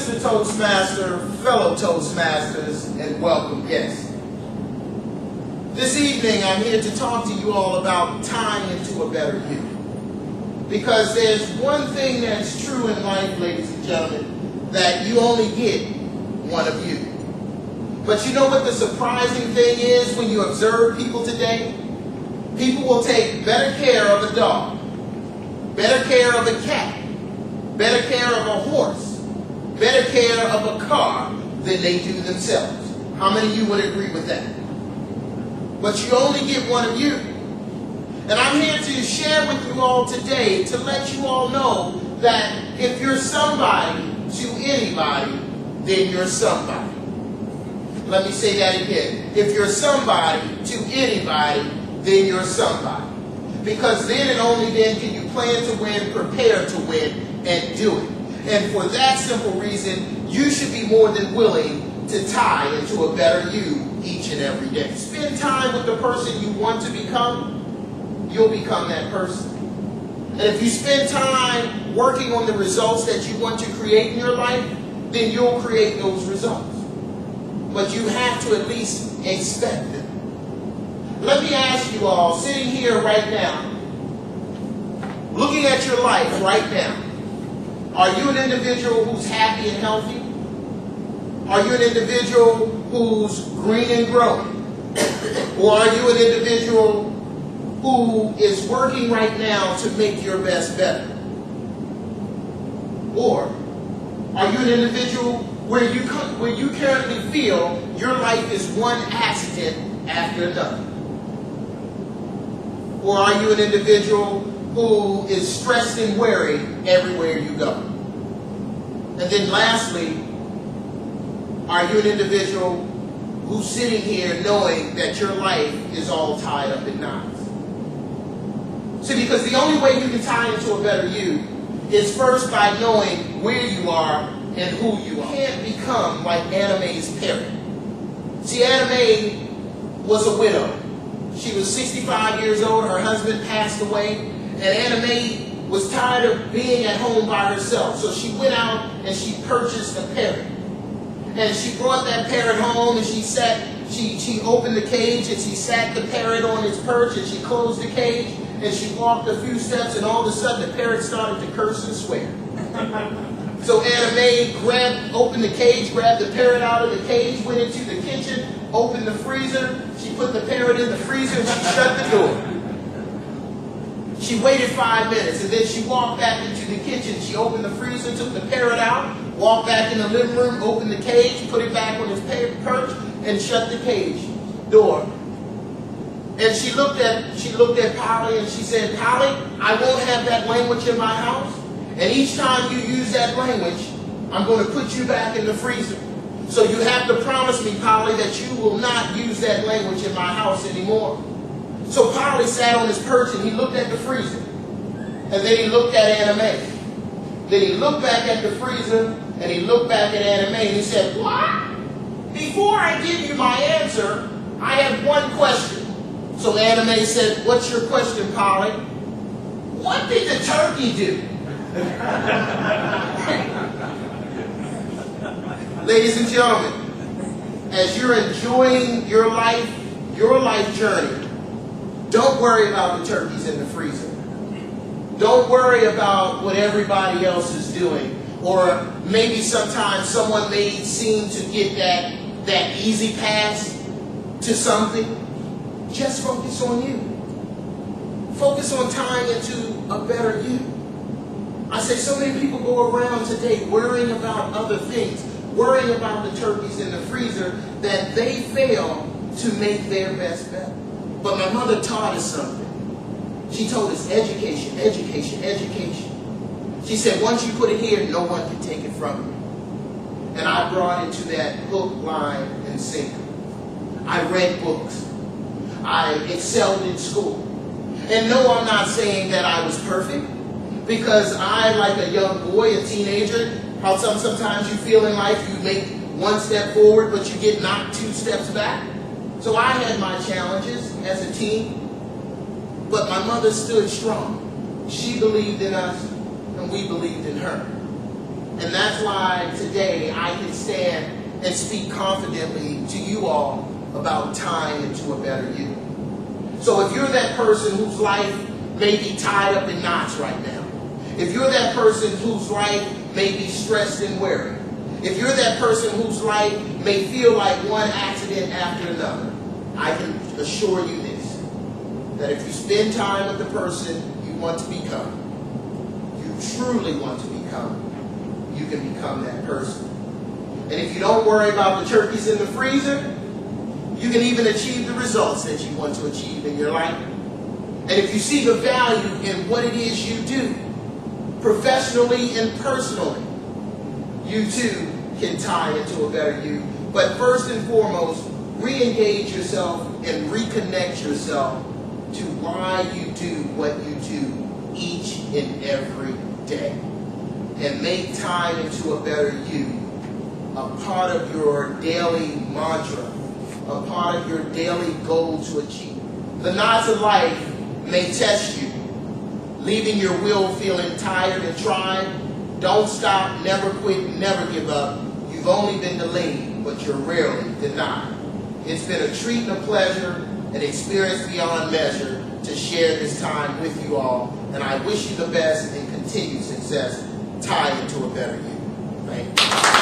Mr. Toastmaster, fellow Toastmasters, and welcome guests. This evening I'm here to talk to you all about tying into a better you. Because there's one thing that's true in life, ladies and gentlemen, that you only get one of you. But you know what the surprising thing is when you observe people today? People will take better care of a dog, better care of a cat, better care of a horse, better care of a car than they do themselves. How many of you would agree with that? But you only get one of you. And I'm here to share with you all today to let you all know that if you're somebody to anybody, then you're somebody. Let me say that again. If you're somebody to anybody, then you're somebody. Because then and only then can you plan to win, prepare to win, and do it. And for that simple reason, you should be more than willing to tie into a better you each and every day. Spend time with the person you want to become, you'll become that person. And if you spend time working on the results that you want to create in your life, then you'll create those results. But you have to at least expect them. Let me ask you all, sitting here right now, looking at your life right now, are you an individual who's happy and healthy? Are you an individual who's green and growing? Or are you an individual who is working right now to make your best better? Or are you an individual where you currently feel your life is one accident after another? Or are you an individual who is stressed and worried everywhere you go? And then lastly, are you an individual who's sitting here knowing that your life is all tied up in knots? See, because the only way you can tie into a better you is first by knowing where you are and who you are. You can't become like Anna Mae's parrot. See, Anna Mae was a widow. She was 65 years old, her husband passed away, and Anna Mae was tired of being at home by herself. So she went out and she purchased a parrot. And she brought that parrot home and she opened the cage and she sat the parrot on its perch and she closed the cage and she walked a few steps and all of a sudden the parrot started to curse and swear. So Anna Mae opened the cage, grabbed the parrot out of the cage, went into the kitchen, opened the freezer, she put the parrot in the freezer and she shut the door. She waited 5 minutes and then she walked back into the kitchen. She opened the freezer, took the parrot out, walked back in the living room, opened the cage, put it back on its perch, and shut the cage door. And she looked at Polly and she said, "Polly, I won't have that language in my house. And each time you use that language, I'm going to put you back in the freezer. So you have to promise me, Polly, that you will not use that language in my house anymore." So Polly sat on his perch and he looked at the freezer. And then he looked at Anna Mae. Then he looked back at the freezer and he looked back at Anna Mae and he said, "What? Before I give you my lot, I have one question." So Anna Mae said, "What's your question, Polly?" "What did the turkey do?" Ladies and gentlemen, as you're enjoying your life journey, don't worry about the turkeys in the freezer. Don't worry about what everybody else is doing. Or maybe sometimes someone may seem to get that easy pass to something. Just focus on you. Focus on tying into a better you. I say so many people go around today worrying about other things, worrying about the turkeys in the freezer, that they fail to make their best bet. But my mother taught us something. She told us education, education, education. She said, once you put it here, no one can take it from you. And I brought it to that hook, line, and sinker. I read books. I excelled in school. And no, I'm not saying that I was perfect, because I, like a young boy, a teenager, how sometimes you feel in life you make one step forward, but you get knocked 2 steps back. So I had my challenges as a teen, but my mother stood strong. She believed in us, and we believed in her. And that's why today I can stand and speak confidently to you all about tying into a better you. So if you're that person whose life may be tied up in knots right now, if you're that person whose life may be stressed and worried, if you're that person whose life may feel like one accident after another, I can assure you this, that if you spend time with the person you want to become, you truly want to become, you can become that person. And if you don't worry about the turkeys in the freezer, you can even achieve the results that you want to achieve in your life. And if you see the value in what it is you do, professionally and personally, you too can tie into a better you. But first and foremost, re-engage yourself and reconnect yourself to why you do what you do each and every day. And make time into a better you a part of your daily mantra, a part of your daily goal to achieve. The knots of life may test you, leaving your will feeling tired and tried. Don't stop, never quit, never give up. You've only been delayed, but you're rarely denied. It's been a treat and a pleasure, an experience beyond measure to share this time with you all. And I wish you the best and continued success. Tie into a better you. Thank you.